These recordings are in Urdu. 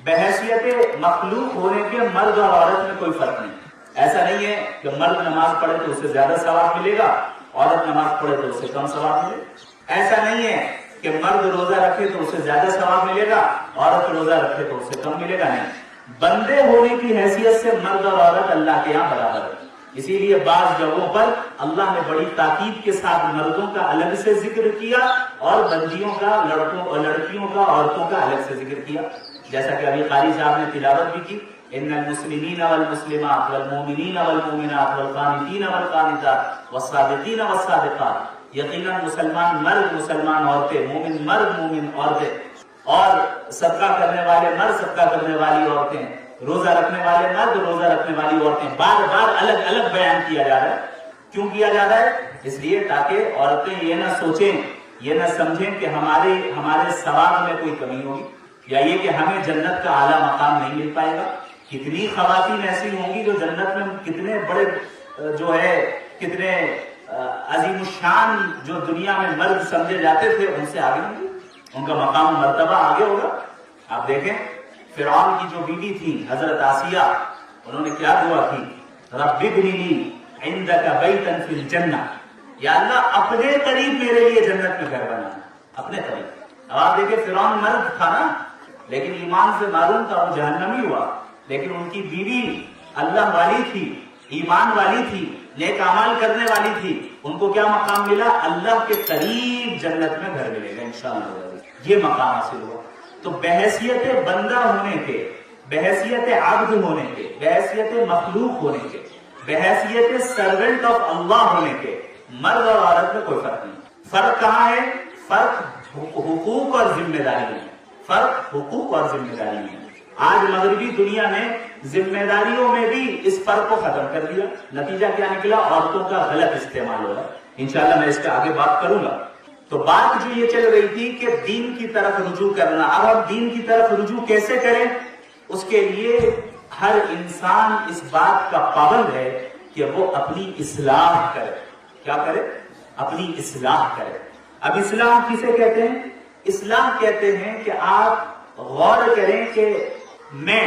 بحیثیت مخلوق ہونے کے مرد اور عورت میں کوئی فرق نہیں. ایسا نہیں ہے کہ مرد نماز پڑھے تو اسے زیادہ ثواب ملے گا، عورت نماز پڑھے تو اسے کم ثواب ملے گا. ایسا نہیں ہے کہ مرد روزہ رکھے تو اسے زیادہ ثواب ملے گا، عورت روزہ رکھے تو اسے کم ملے گا. نہیں، بندے ہونے کی حیثیت سے مرد اور عورت اللہ کے یہاں برابر ہے. اسی لیے بعض جگہوں پر اللہ نے بڑی تاکید کے ساتھ مردوں کا الگ سے ذکر کیا اور بندیوں کا، لڑکیوں کا، عورتوں کا الگ سے ذکر کیا. جیسا کہ ابھی قاری صاحب نے تلاوت بھی کی، ان المسلمین والمسلمات والمؤمنین والمؤمنات والقانتین والقانتات والصادقین والصادقات، یقیناً مسلمان مرد، مسلمان عورتیں، مومن مرد، مومن عورتیں، اور صدقہ کرنے والے مرد، صدقہ کرنے والی عورتیں، روزہ رکھنے والے مرد، روزہ رکھنے والی عورتیں. بار بار الگ الگ بیان کیا جا رہا ہے. کیوں کیا جا رہا ہے؟ اس لیے تاکہ عورتیں یہ نہ سوچیں، یہ نہ سمجھیں کہ ہمارے ثواب میں کوئی کمی ہوگی، یا یہ کہ ہمیں جنت کا اعلیٰ مقام نہیں مل پائے گا. کتنی خواتین ایسی ہوں گی جو جنت میں کتنے بڑے کتنے عظیم الشان جو دنیا میں مرد سمجھے جاتے تھے ان سے آگے ہوں گی، ان کا مقام مرتبہ آگے ہوگا. آپ دیکھیں فرعون کی جو بیوی تھی حضرت آسیہ، انہوں نے کیا دعا کی؟ رب ابنی لی عندک بیتا فی الجنہ، یا اللہ اپنے قریب میرے لیے جنت میں گھر بنا، اپنے قریب. اب آپ دیکھیں فرعون مرد تھا نا، لیکن ایمان سے معروم تھا، وہ جہنمی ہوا. لیکن ان کی بیوی اللہ والی تھی، ایمان والی تھی، نیک اعمال کرنے والی تھی. ان کو کیا مقام ملا؟ اللہ کے قریب جنت میں گھر ملے گا انشاءاللہ. یہ مقام حاصل ہوا. تو بحیثیت بندہ ہونے کے، بحیثیت عبد ہونے کے، بحیثیت مخلوق ہونے کے، بحیثیت سرونٹ آف اللہ ہونے کے مرد اور عورت میں کوئی فرق نہیں. فرق کہاں ہے؟ فرق حقوق اور ذمہ داری میں. فرق حقوق اور ذمہ داری میں. آج مغربی دنیا نے ذمہ داریوں میں بھی اس فرق کو ختم کر دیا. نتیجہ کیا نکلا؟ عورتوں کا غلط استعمال ہو رہا ہے. انشاءاللہ میں اس پہ آگے بات کروں گا. تو بات جو یہ چل رہی تھی کہ دین کی طرف رجوع کرنا. اب ہم دین کی طرف رجوع کیسے کریں؟ اس کے لیے ہر انسان اس بات کا پابند ہے کہ وہ اپنی اصلاح کرے. کیا کرے؟ اپنی اصلاح کرے. اب اصلاح کسے کہتے ہیں؟ اصلاح کہتے ہیں کہ آپ غور کریں کہ میں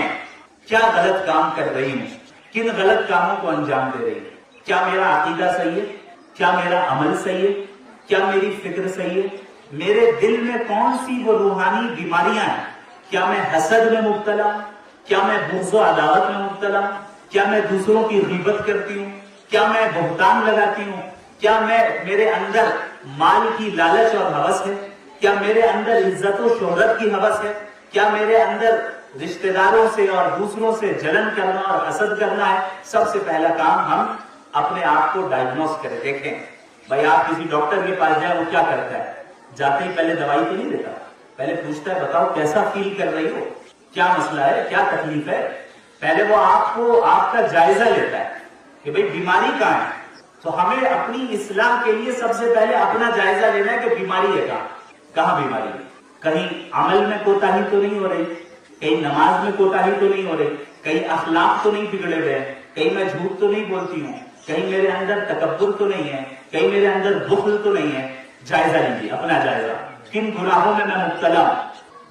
کیا غلط کام کر رہی ہوں، کن غلط کاموں کو انجام دے رہی ہوں. کیا میرا عقیدہ صحیح ہے؟ کیا میرا عمل صحیح ہے؟ کیا میری فکر صحیح ہے؟ میرے دل میں کون سی وہ روحانی بیماریاں ہیں؟ کیا میں حسد میں مبتلا ہوں؟ کیا میں بغض و عداوت میں مبتلا ہوں؟ کیا میں دوسروں کی غیبت کرتی ہوں؟ کیا میں بہتان لگاتی ہوں؟ کیا میرے اندر مال کی لالچ اور ہوس ہے؟ کیا میرے اندر عزت و شہرت کی ہوس ہے؟ کیا میرے اندر رشتہ داروں سے اور دوسروں سے جلن کرنا اور حسد کرنا ہے؟ سب سے پہلا کام ہم اپنے آپ کو ڈائگنوز کریں. دیکھیں بھائی، آپ کسی ڈاکٹر کے پاس جائیں، وہ کیا کرتا ہے؟ جاتے ہی پہلے دوائی تو نہیں دیتا، پہلے پوچھتا ہے بتاؤ کیسا فیل کر رہی ہو، کیا مسئلہ ہے، کیا تکلیف ہے. پہلے وہ آپ کا جائزہ لیتا ہے کہ بھئی بیماری کہاں ہے. تو ہمیں اپنی اصلاح کے لیے سب سے پہلے اپنا جائزہ لینا ہے کہ بیماری ہے کہاں بیماری ہے. کہیں عمل میں کوتاہی تو نہیں ہو رہی، کہیں نماز میں کوتاہی تو نہیں ہو رہی، کہیں اخلاق تو نہیں بگڑے ہوئے، کہیں میں جھوٹ تو نہیں بولتی ہوں، کہیں میرے اندر تکبر تو نہیں ہے، کہیں میرے اندر بخل تو نہیں ہے. جائزہ لیجیے اپنا جائزہ، کن گناہوں میں مبتلا ہوں،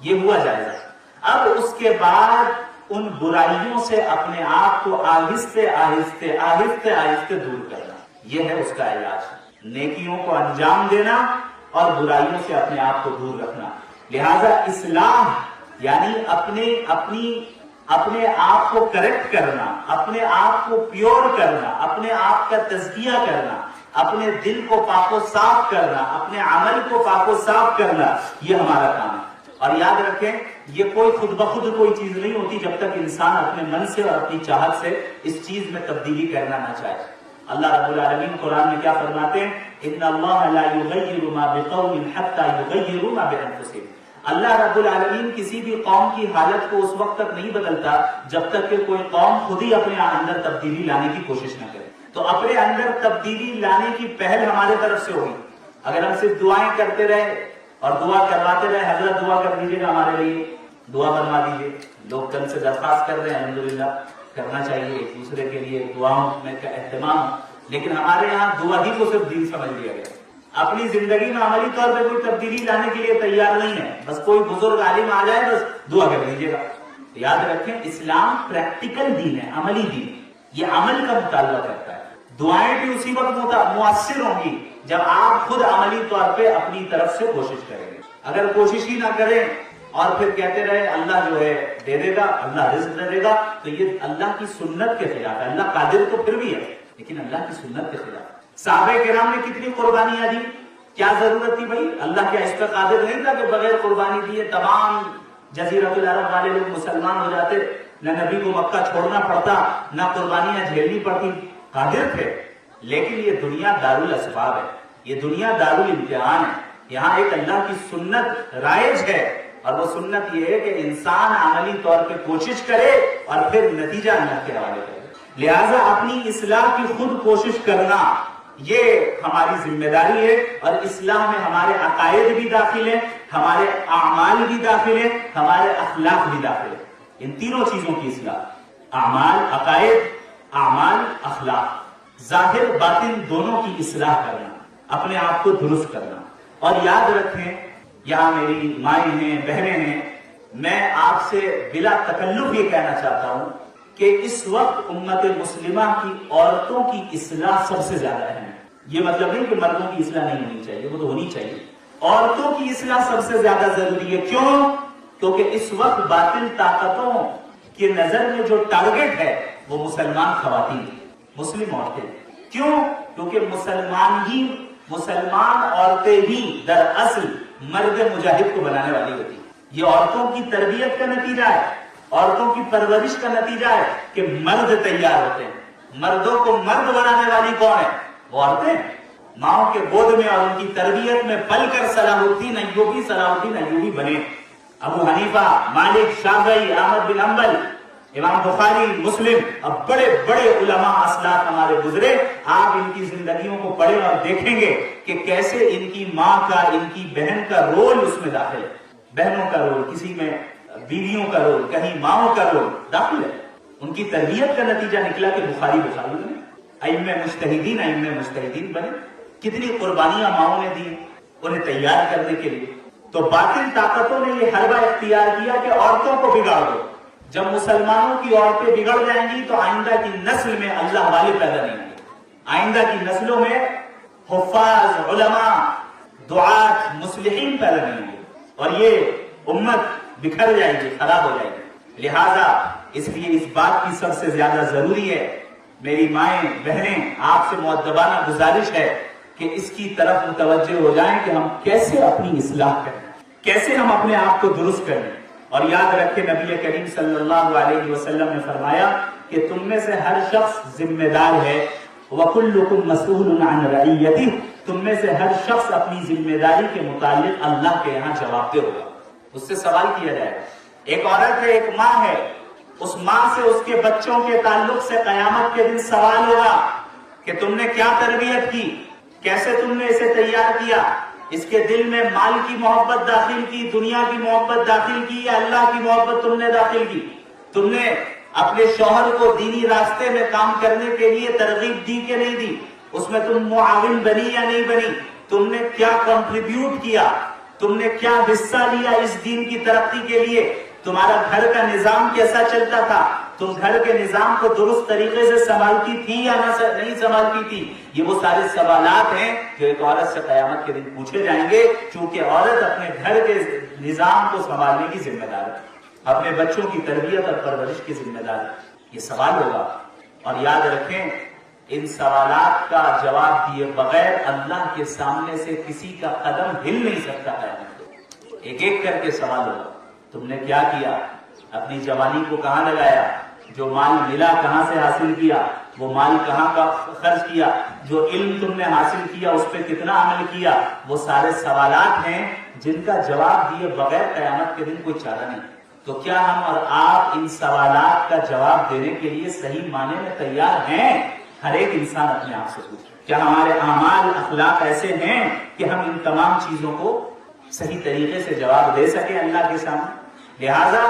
یہ ہوا جائزہ. اب اس کے بعد ان برائیوں سے اپنے آپ کو آہستہ آہستہ آہستہ آہستہ دور کرنا، یہ ہے اس کا علاج. نیکیوں کو انجام دینا اور برائیوں سے اپنے آپ کو دور رکھنا. لہذا اصلاح یعنی اپنے آپ کو کریکٹ کرنا، اپنے آپ کو پیور کرنا، اپنے آپ کا تزکیہ کرنا، اپنے دل کو پاک و صاف کرنا، اپنے عمل کو پاک و صاف کرنا، یہ ہمارا کام ہے. اور یاد رکھیں یہ کوئی خود بخود کوئی چیز نہیں ہوتی جب تک انسان اپنے من سے اور اپنی چاہت سے اس چیز میں تبدیلی کرنا نہ چاہے. اللہ رب العالمین قرآن میں کیا فرماتے ہیں؟ ان اللہ لا یغیر ما بقوم حتی یغیروا ما بانفسہم. اللہ رب العالمین کسی بھی قوم کی حالت کو اس وقت تک نہیں بدلتا جب تک کہ کوئی قوم خود ہی اپنے اندر تبدیلی لانے کی کوشش نہ کرے. تو اپنے اندر تبدیلی لانے کی پہل ہمارے طرف سے ہوگی. اگر ہم صرف دعائیں کرتے رہے اور دعا کرواتے رہے، حضرت دعا کر دیجیے گا ہمارے لیے، دعا بنوا دیجیے، لوگ کل سے درخواست کر رہے ہیں، الحمدللہ کرنا چاہیے ایک دوسرے کے لیے دعاؤں میں کا اہتمام. لیکن ہمارے یہاں دعا ہی کو صرف دین سمجھ لیا گیا. اپنی زندگی میں عملی طور پہ کوئی تبدیلی لانے کے لیے تیار نہیں ہے. بس کوئی بزرگ عالم آ جائے بس دعا کر دیجیے گا، یاد رکھیں اسلام پریکٹیکل دین ہے، عملی دین ہے، یہ عمل کا مطالبہ کرتا ہے۔ دعائیں بھی اسی وقت مؤثر ہوں گی جب آپ خود عملی طور پہ اپنی طرف سے کوشش کریں گے۔ اگر کوشش ہی نہ کریں اور پھر کہتے رہے اللہ جو ہے دے دے گا، اللہ رزق دے دے گا، تو یہ اللہ کی سنت کے خلاف ہے۔ اللہ قادر تو پھر بھی ہے لیکن اللہ کی سنت کے خلاف۔ صحابہ کرام نے کتنی قربانیاں دی، کیا ضرورت تھی بھائی؟ اللہ کیا اس کا قادر نہیں تھا کہ بغیر قربانی دیے تمام جزیرۃ العرب والے لوگ مسلمان ہو جاتے، نہ نبی کو مکہ چھوڑنا پڑتا، نہ قربانیاں جھیلنی پڑتی؟ قادر تھے۔ لیکن یہ دنیا دارالاسباب ہے، یہ دنیا دارالامتحان ہے۔ یہاں ایک اللہ کی سنت رائج ہے اور وہ سنت یہ ہے کہ انسان عملی طور پہ کوشش کرے اور پھر نتیجہ اللہ کے حوالے کرے۔ لہٰذا اپنی اصلاح کی خود کوشش کرنا یہ ہماری ذمہ داری ہے، اور اصلاح میں ہمارے عقائد بھی داخل ہیں، ہمارے اعمال بھی داخل ہیں، ہمارے اخلاق بھی داخل ہیں۔ ان تینوں چیزوں کی اصلاح، اعمال، عقائد، اعمال، اخلاق، ظاہر باطن دونوں کی اصلاح کرنا، اپنے آپ کو درست کرنا۔ اور یاد رکھیں، یہاں میری مائیں ہیں، بہنیں ہیں، میں آپ سے بلا تکلف یہ کہنا چاہتا ہوں کہ اس وقت امت مسلمہ کی عورتوں کی اصلاح سب سے زیادہ اہم ہے۔ یہ مطلب نہیں کہ مردوں کی اصلاح نہیں ہونی چاہیے، وہ تو ہونی چاہیے۔ عورتوں کی اصلاح سب سے زیادہ ضروری ہے۔ کیوں؟ کیونکہ اس وقت باطل طاقتوں کی نظر میں جو ٹارگٹ ہے وہ مسلمان خواتین، مسلم عورتیں۔ کیوں؟ کیونکہ مسلمان عورتیں ہی دراصل مرد مجاہد کو بنانے والی ہوتی ہیں۔ یہ عورتوں کی تربیت کا نتیجہ ہے، عورتوں کی پرورش کا نتیجہ ہے کہ مرد تیار ہوتے ہیں۔ مردوں کو مرد بنانے والی کون ہے؟ وہ عورتیں۔ ماؤں کے گود میں اور ان کی تربیت میں پل کر صلاح الدین ایوبی بنے۔ ابو حنیفہ، مالک، شافعی، احمد بن حنبل، امام بخاری، مسلم، اب بڑے بڑے علماء اسلاف ہمارے گزرے۔ آپ ان کی زندگیوں کو پڑھیں اور دیکھیں گے کہ کیسے ان کی ماں کا، ان کی بہن کا رول اس میں داخل ہے۔ بہنوں کا رول، کسی میں بیویوں کا رول، کہیں ماؤں کا رول داخل ہے۔ ان کی تربیت کا نتیجہ نکلا کہ بخاری بنے، ائمہ مجتہدین بنے۔ کتنی قربانیاں ماؤں نے دی انہیں تیار کرنے کے لیے۔ تو باطل طاقتوں نے یہ حربہ اختیار کیا کہ عورتوں کو بگاڑ دو۔ جب مسلمانوں کی عورتیں بگڑ جائیں گی تو آئندہ کی نسل میں اللہ والے پیدا نہیں ہوں گے۔ آئندہ کی نسلوں میں حفاظ، علماء، دعات، مصلحین پیدا نہیں ہوں گے، اور یہ امت بکھر جائے گی، خراب ہو جائے گی۔ لہذا اس لیے اس بات کی سب سے زیادہ ضروری ہے، میری مائیں، بہنیں، آپ سے مؤدبانہ گزارش ہے کہ اس کی طرف متوجہ ہو جائیں کہ ہم کیسے اپنی اصلاح کریں، کیسے ہم اپنے آپ کو درست کریں۔ اور یاد رکھیں نبی کریم صلی اللہ علیہ وسلم نے فرمایا کہ تم میں سے ہر شخص ذمہ دار ہے، وَكُلُّكُمْ مَسْئُولٌ عَنْ رَعِيَّتِهِ، تم میں سے ہر شخص اپنی ذمہ داری کے متعلق اللہ کے یہاں جواب دہ ہوگا، اس سے سوال کیا جائے گا۔ ایک عورت ہے، ایک ماں ہے، اس ماں سے، اس کے بچوں کے تعلق سے قیامت کے دن سوال ہوگا کہ تم نے کیا تربیت کی، کیسے تم نے اسے تیار کیا، اس کے دل میں مال کی محبت داخل کی، دنیا کی محبت داخل کی، یا اللہ کی محبت تم نے داخل کی؟ تم نے اپنے شوہر کو دینی راستے میں کام کرنے کے لیے ترغیب دی کہ نہیں دی؟ اس میں تم معاون بنی یا نہیں بنی؟ تم نے کیا کنٹریبیوٹ کیا؟ تم نے کیا حصہ لیا اس دین کی ترقی کے لیے؟ تمہارا گھر کا نظام کیسا چلتا تھا؟ تم گھر کے نظام کو درست طریقے سے سنبھالتی تھی یا نہیں سنبھالتی تھی؟ یہ وہ سارے سوالات ہیں جو ایک عورت سے قیامت کے دن پوچھے جائیں گے، چونکہ عورت اپنے گھر کے نظام کو سنبھالنے کی ذمہ دار ہے، اپنے بچوں کی تربیت اور پرورش کی ذمہ دار ہے۔ یہ سوال ہوگا، اور یاد رکھیں ان سوالات کا جواب دیے بغیر اللہ کے سامنے سے کسی کا قدم ہل نہیں سکتا ہے۔ ایک ایک کر کے سوال ہوگا، تم نے کیا کیا؟ اپنی جوانی کو کہاں لگایا؟ جو مال ملا کہاں سے حاصل کیا؟ وہ مال کہاں کا خرچ کیا؟ جو علم تم نے حاصل کیا اس پہ کتنا عمل کیا؟ وہ سارے سوالات ہیں جن کا جواب دیے بغیر قیامت کے دن کوئی چارہ نہیں۔ تو کیا ہم اور آپ ان سوالات کا جواب دینے کے لیے صحیح معنی میں تیار ہیں؟ ہر ایک انسان اپنے آپ سے پوچھے، کیا ہمارے اعمال، اخلاق ایسے ہیں کہ ہم ان تمام چیزوں کو صحیح طریقے سے جواب دے سکیں اللہ کے سامنے؟ لہذا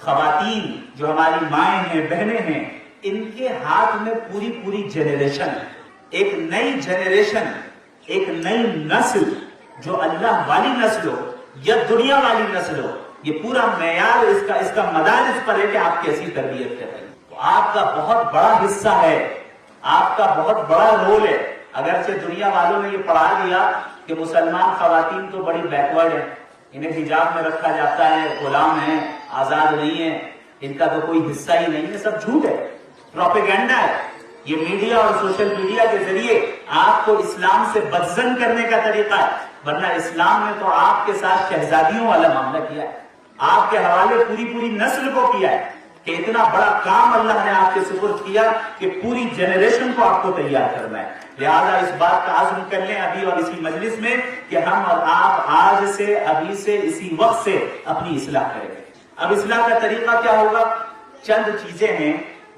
خواتین جو ہماری مائیں ہیں، بہنیں ہیں، ان کے ہاتھ میں پوری جنریشن ہے، ایک نئی جنریشن، ایک نئی نسل جو اللہ والی نسل ہو یا دنیا والی نسل ہو، یہ پورا معیار اس کا مدار اس پر ہے کہ آپ کیسی تربیت کر رہے ہیں. تو آپ کا بہت بڑا حصہ ہے, آپ کا بہت بڑا رول ہے. اگرچہ دنیا والوں نے یہ پڑھا دیا کہ مسلمان خواتین تو بڑی بیکورڈ ہیں, انہیں حجاب میں رکھا جاتا ہے, غلام ہیں, آزاد نہیں ہیں, ان کا تو کوئی حصہ ہی نہیں ہے. سب جھوٹ ہے, پروپیگنڈا ہے. یہ میڈیا اور سوشل میڈیا کے ذریعے آپ کو اسلام سے بدزن کرنے کا طریقہ ہے. ورنہ اسلام نے تو آپ کے ساتھ شہزادیوں والا معاملہ کیا ہے, آپ کے حوالے پوری نسل کو کیا ہے کہ اتنا بڑا کام اللہ نے آپ کے سپرد کیا کہ پوری جنریشن کو آپ کو تیار کرنا ہے. لہذا اس بات کا عزم کر لیں ابھی اور اسی مجلس میں کہ ہم اور آپ آج سے, ابھی سے, اسی وقت سے اپنی اصلاح کریں گے. اب اصلاح کا طریقہ کیا ہوگا؟ چند چیزیں ہیں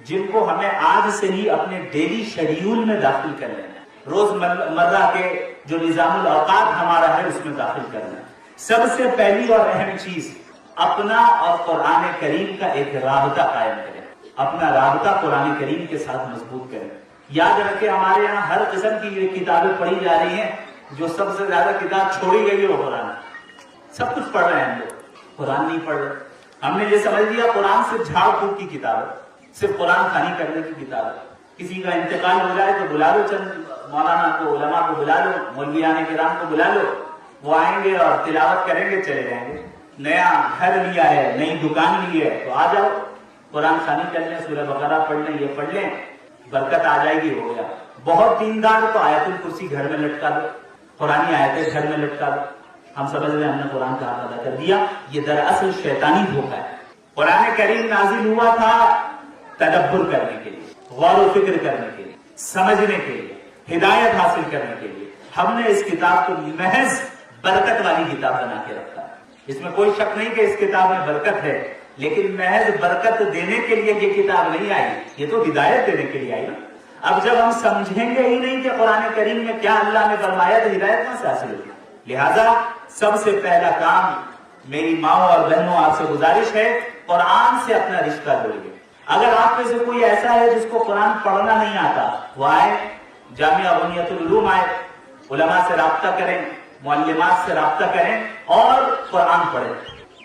جن کو ہمیں آج سے ہی اپنے ڈیلی شیڈیول میں داخل کر لینا ہے. روز مرہ کے جو نظام الاوقات ہمارا ہے اس میں داخل کرنا ہے. سب سے پہلی اور اہم چیز, اپنا اور قرآن کریم کا ایک رابطہ قائم کریں. اپنا رابطہ قرآن کریم کے ساتھ مضبوط کریں. یاد رکھیں ہمارے یہاں ہر قسم کی یہ کتابیں پڑھی جا رہی ہیں, جو سب سے زیادہ کتاب چھوڑی گئی ہے وہ قرآن. سب کچھ پڑھ رہے ہیں ہم لوگ, قرآن نہیں پڑھ رہے. ہم نے یہ سمجھ لیا قرآن صرف جھاڑ پھونک کی کتاب ہے, صرف قرآن خوانی کرنے کی کتاب ہے. کسی کا انتقال ہو جائے تو بلا لو, چند مولانا کو, علماء کو بلا لو, مولویان کرام کو بلا لو, وہ آئیں گے اور تلاوت کریں گے, چلے جائیں گے. نیا گھر لیا ہے, نئی دکان لی ہے, تو آ جاؤ قرآن خوانی کر لیں, سورہ بقرہ پڑھ لیں, یہ پڑھ لیں, برکت آ جائے گی, ہو گیا. بہت دیندار تو آیت الکرسی گھر میں لٹکا دو, قرآنی آیتیں گھر میں لٹکا دو. ہم سمجھ رہے ہیں ہم نے قرآن کا حق ادا کر دیا. یہ دراصل شیطانی دھوکہ ہے. قرآن کریم نازل ہوا تھا تدبر کرنے کے لیے, غور و فکر کرنے کے لیے, سمجھنے کے لیے, ہدایت حاصل کرنے کے لیے. ہم نے اس کتاب کو محض برکت والی کتاب بنا کے رکھا ہے. اس میں کوئی شک نہیں کہ اس کتاب میں برکت ہے, لیکن محض برکت دینے کے لیے یہ کتاب نہیں آئی, یہ تو ہدایت دینے کے لیے آئی نا. اب جب ہم سمجھیں گے ہی نہیں کہ قرآن کریم میں کیا اللہ نے فرمایا تو ہدایت کہاں سے حاصل ہوگی. لہذا سب سے پہلا کام, میری ماؤں اور بہنوں آپ سے گزارش ہے, قرآن سے اپنا رشتہ جوڑیے. اگر آپ میں سے کوئی ایسا ہے جس کو قرآن پڑھنا نہیں آتا, وہ آئے جامعہ بنیت العلوم آئے, علماء سے رابطہ کریں, معلمات سے رابطہ کریں اور قرآن پڑھیں,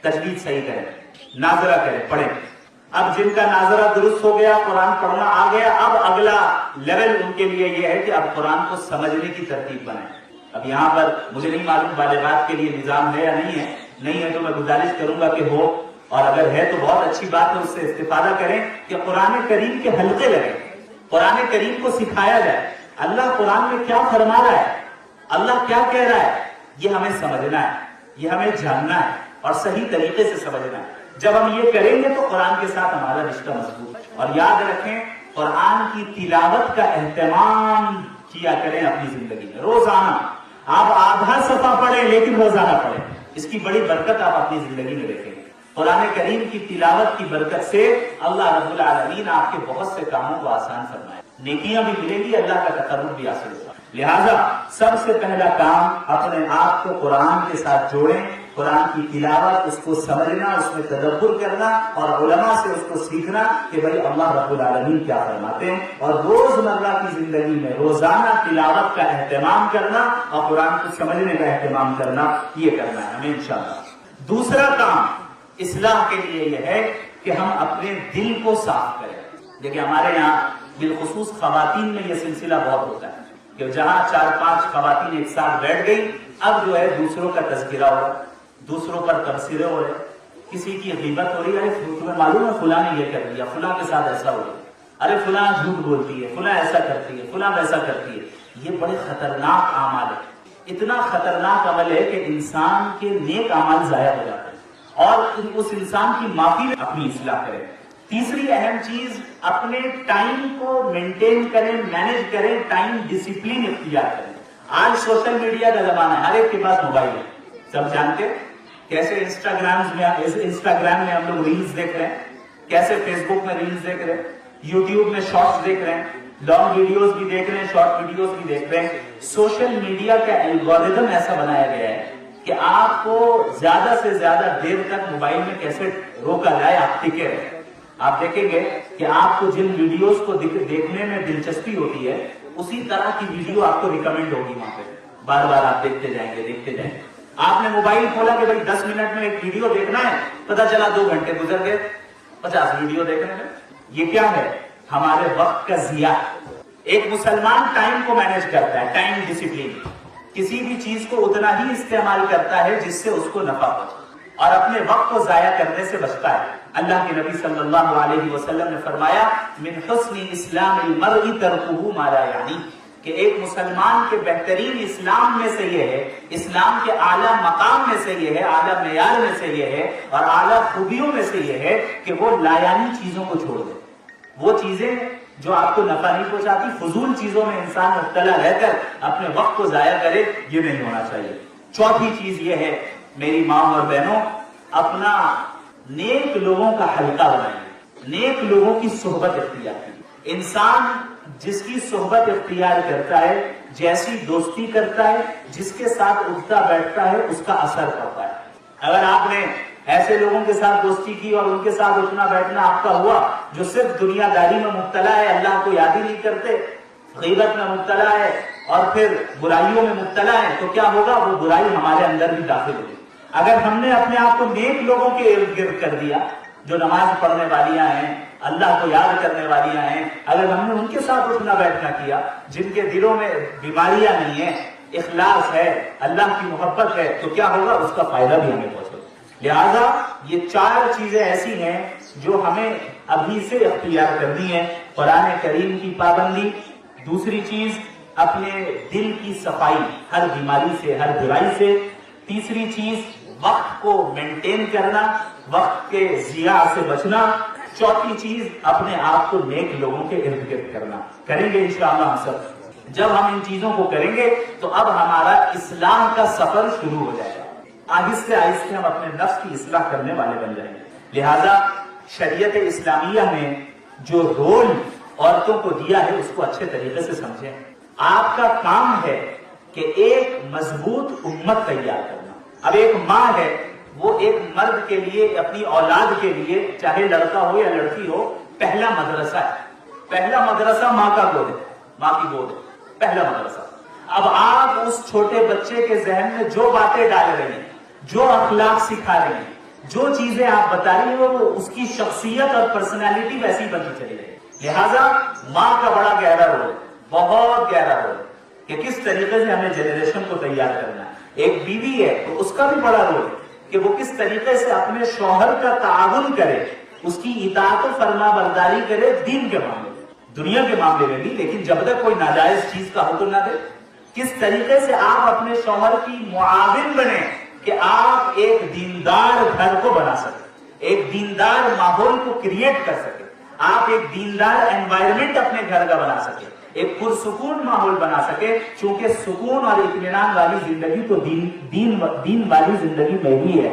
تجوید صحیح کریں, ناظرہ کریں, پڑھیں. اب جن کا ناظرہ درست ہو گیا, قرآن پڑھنا آ گیا, اب اگلا لیول ان کے لیے یہ ہے کہ اب قرآن کو سمجھنے کی ترتیب بنائیں. اب یہاں پر مجھے نہیں معلوم بالغات کے لیے نظام ہے یا نہیں ہے تو میں گزارش کروں گا کہ ہو, اور اگر ہے تو بہت اچھی بات ہے, اس سے استفادہ کریں کہ قرآن کریم کے حلقے لگیں, قرآن کریم کو سکھایا جائے. اللہ قرآن میں کیا فرما رہا ہے, اللہ کیا کہہ رہا ہے, یہ ہمیں سمجھنا ہے, یہ ہمیں جاننا ہے اور صحیح طریقے سے سمجھنا ہے. جب ہم یہ کریں گے تو قرآن کے ساتھ ہمارا رشتہ مضبوط ہے. اور یاد رکھیں قرآن کی تلاوت کا اہتمام کیا کریں اپنی زندگی میں. روزانہ آپ آدھا صفحہ پڑھیں لیکن روزانہ پڑھیں, اس کی بڑی برکت آپ اپنی زندگی میں دیکھیں گے. قرآن کریم کی تلاوت کی برکت سے اللہ رب العالمین آپ کے بہت سے کاموں کو آسان فرمائے, نیکیاں بھی ملیں گی, اللہ کا تقرب بھی حاصل ہوگا. لہذا سب سے پہلا کام اپنے آپ کو قرآن کے ساتھ جوڑیں, قرآن کی تلاوت, اس کو سمجھنا, اس میں تدبر کرنا اور علماء سے اس کو سیکھنا کہ بھئی اللہ رب العالمین کیا فرماتے ہیں, اور روزمرہ کی زندگی میں روزانہ تلاوت کا اہتمام کرنا اور قرآن کو سمجھنے کا اہتمام کرنا, یہ کرنا ہے ہمیں انشاءاللہ. دوسرا کام اصلاح کے لیے یہ ہے کہ ہم اپنے دل کو صاف کریں. دیکھیں ہمارے یہاں بالخصوص خواتین میں یہ سلسلہ بہت ہوتا ہے کہ جہاں 4-5 خواتین ایک ساتھ بیٹھ گئی, اب جو ہے دوسروں کا تذکرہ ہو رہا ہے, دوسروں پر تبصرے ہو رہے, کسی کی غیبت ہو رہی ہے, تمہیں معلوم ہے فلاں نے یہ کر دیا, فلاں کے ساتھ ایسا ہو رہا ہے, ارے فلاں جھوٹ بولتی ہے, فلاں ایسا کرتی ہے, فلاں ویسا کرتی ہے. یہ بڑے خطرناک اعمال ہے. اتنا خطرناک عمل ہے کہ انسان کے نیک اعمال ضائع ہو جاتے ہیں اور اس انسان کی معافی میں اپنی اصلاح کریں. تیسری اہم چیز, اپنے ٹائم کو مینٹین کریں, مینج کریں, ٹائم ڈسپلن اختیار کریں. آج سوشل میڈیا کا زمانہ ہے, ہر ایک کے پاس موبائل ہے, سب جانتے کیسے انسٹاگرام میں ہم لوگ ریلز دیکھ رہے ہیں, کیسے فیس بک میں ریلز دیکھ رہے ہیں, یوٹیوب میں شارٹس دیکھ رہے ہیں, لانگ ویڈیوز بھی دیکھ رہے ہیں, شارٹ ویڈیوز بھی دیکھ رہے ہیں. سوشل میڈیا کا الگوریتھم ایسا بنایا گیا ہے کہ آپ کو زیادہ سے زیادہ دیر تک موبائل میں کیسے روکا جائے, آپ ٹکے رہیں. آپ دیکھیں گے کہ آپ کو جن ویڈیوز کو دیکھنے میں دلچسپی ہوتی ہے اسی طرح کی ویڈیو آپ کو ریکمینڈ ہوگی وہاں پہ, بار بار آپ دیکھتے جائیں گے. آپ نے موبائل کھولا کہ بھائی 10 منٹ میں ایک ویڈیو دیکھنا ہے، پتا چلا 2 گھنٹے گزر گئے 50 ویڈیو دیکھنے میں. یہ کیا ہے؟ ہمارے وقت کا ضیاع. ایک مسلمان ٹائم کو مینج کرتا ہے، ٹائم ڈسپلین. کسی بھی چیز کو اتنا ہی استعمال کرتا ہے جس سے اس کو نفع ہو، اور اپنے وقت کو ضائع کرنے سے بچتا ہے. اللہ کے نبی صلی اللہ علیہ وسلم نے فرمایا من حسن اسلام المرء ترکہ ما لا یعنی، کہ ایک مسلمان کے بہترین اسلام میں سے یہ ہے، اسلام کے اعلیٰ مقام میں سے یہ ہے، اعلیٰ معیار میں سے یہ ہے، اور اعلیٰ خوبیوں میں سے یہ ہے کہ وہ لایانی چیزوں کو چھوڑ دے. وہ چیزیں جو آپ کو نفع نہیں پہنچاتی، فضول چیزوں میں انسان مبتلا رہ کر اپنے وقت کو ضائع کرے، یہ نہیں ہونا چاہیے. چوتھی چیز یہ ہے میری ماں اور بہنوں، اپنا نیک لوگوں کا حلقہ بنائیں، نیک لوگوں کی صحبت اختیار کریں. انسان جس کی صحبت اختیار کرتا ہے، جیسی دوستی کرتا ہے، جس کے ساتھ اٹھتا بیٹھتا ہے، اس کا اثر پڑتا ہے. اگر آپ نے ایسے لوگوں کے ساتھ دوستی کی اور ان کے ساتھ اٹھنا بیٹھنا آپ کا ہوا جو صرف دنیا داری میں مبتلا ہے، اللہ کو یاد ہی نہیں کرتے، غیبت میں مبتلا ہے اور پھر برائیوں میں مبتلا ہے، تو کیا ہوگا؟ وہ برائی ہمارے اندر بھی داخل ہوگی. اگر ہم نے اپنے آپ کو نیک لوگوں کے ارد گرد کر دیا، جو نماز پڑھنے والیاں ہیں، اللہ کو یاد کرنے والیاں ہیں، اگر ہم نے ان کے ساتھ اٹھنا بیٹھنا کیا، جن کے دلوں میں بیماریاں نہیں ہیں، اخلاص ہے، اللہ کی محبت ہے، تو کیا ہوگا؟ اس کا فائدہ بھی ہمیں پہنچے. لہذا یہ 4 چیزیں ایسی ہیں جو ہمیں ابھی سے اختیار کرنی ہے. قرآن کریم کی پابندی، دوسری چیز اپنے دل کی صفائی ہر بیماری سے، ہر برائی سے، تیسری چیز وقت کو مینٹین کرنا، وقت کے ضیاع سے بچنا، چوتھی چیز اپنے آپ کو نیک لوگوں کے ارد گرد کرنا. کریں گے انشاءاللہ ہم سب. جب ہم ان چیزوں کو کریں گے تو اب ہمارا اسلام کا سفر شروع ہو جائے گا. آہستہ آہستہ ہم اپنے نفس کی اصلاح کرنے والے بن جائیں گے. لہذا شریعت اسلامیہ نے جو رول عورتوں کو دیا ہے اس کو اچھے طریقے سے سمجھیں. آپ کا کام ہے کہ ایک مضبوط امت تیار کرنا. اب ایک ماں ہے، وہ ایک مرد کے لیے، اپنی اولاد کے لیے، چاہے لڑکا ہو یا لڑکی ہو، پہلا مدرسہ ہے. پہلا مدرسہ ماں کا گود ہے، ماں کی گود ہے پہلا مدرسہ. اب آپ اس چھوٹے بچے کے ذہن میں جو باتیں ڈال رہے ہیں، جو اخلاق سکھا رہے ہیں، جو چیزیں آپ بتا رہی ہیں، وہ اس کی شخصیت اور پرسنالٹی ویسی بنتی چلی رہی ہے. لہذا ماں کا بڑا گہرا رول ہے، بہت گہرا رول ہے کہ کس طریقے سے ہمیں جنریشن کو تیار کرنا ہے. ایک بیوی ہے تو اس کا بھی بڑا رول ہے کہ وہ کس طریقے سے اپنے شوہر کا تعاون کرے، اس کی اطاعت و فرما برداری کرے دین کے معاملے میں، دنیا کے معاملے میں بھی، لیکن جب تک کوئی ناجائز چیز کا حکم نہ دے. کس طریقے سے آپ اپنے شوہر کی معاون بنے کہ آپ ایک دیندار گھر کو بنا سکیں، ایک دیندار ماحول کو کریٹ کر سکیں، آپ ایک دیندار انوائرمنٹ اپنے گھر کا بنا سکیں، ایک پرسکون ماحول بنا سکے. چونکہ سکون اور اطمینان والی زندگی تو دین والی زندگی میں بھی ہے.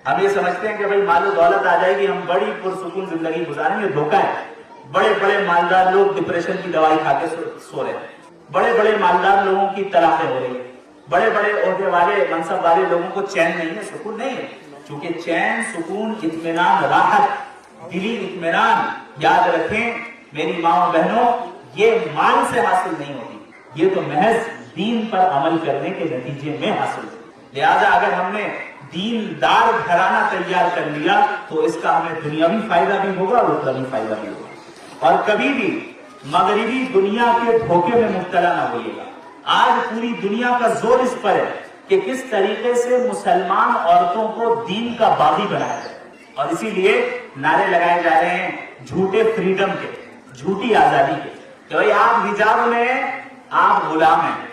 ہم یہ سمجھتے ہیں کہ بھائی مال و دولت آ جائے گی، ہم بڑی پرسکون زندگی گزاریں گے. دھوکہ ہے. بڑے بڑے مالدار لوگ ڈپریشن کی دوائی کھا کے سو رہے ہیں، بڑے بڑے مالدار لوگوں کی طلاقیں ہو رہی ہیں، بڑے بڑے عہدے والے منصب والے لوگوں کو چین نہیں ہے، سکون نہیں ہے. چونکہ چین، سکون، اطمینان، راحت، دلی اطمینان، یاد رکھیں میری ماں و بہنوں، یہ مال سے حاصل نہیں ہوتی، یہ تو محض دین پر عمل کرنے کے نتیجے میں حاصل ہوتی. لہذا اگر ہم نے دیندار گھرانہ تیار کر لیا تو اس کا ہمیں دنیاوی فائدہ بھی ہوگا اور اخروی فائدہ بھی ہوگا. اور کبھی بھی مغربی دنیا کے دھوکے میں مبتلا نہ ہوئیے گا. آج پوری دنیا کا زور اس پر ہے کہ کس طریقے سے مسلمان عورتوں کو دین کا باغی بنایا جائے، اور اسی لیے نعرے لگائے جا رہے ہیں جھوٹے فریڈم کے، جھوٹی آزادی کے، کہ بھائی آپ حجاب میں آپ غلام ہیں،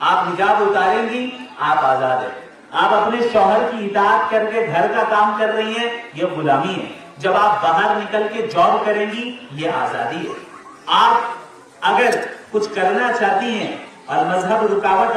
آپ حجاب اتاریں گی آپ آزاد ہیں، آپ اپنے شوہر کی اطاعت کر کے گھر کا کام کر رہی ہیں، یہ غلامی ہے، جب آپ باہر نکل کے جاب کریں گی یہ آزادی ہے. آپ اگر کچھ کرنا چاہتی ہیں اور مذہب رکاوٹ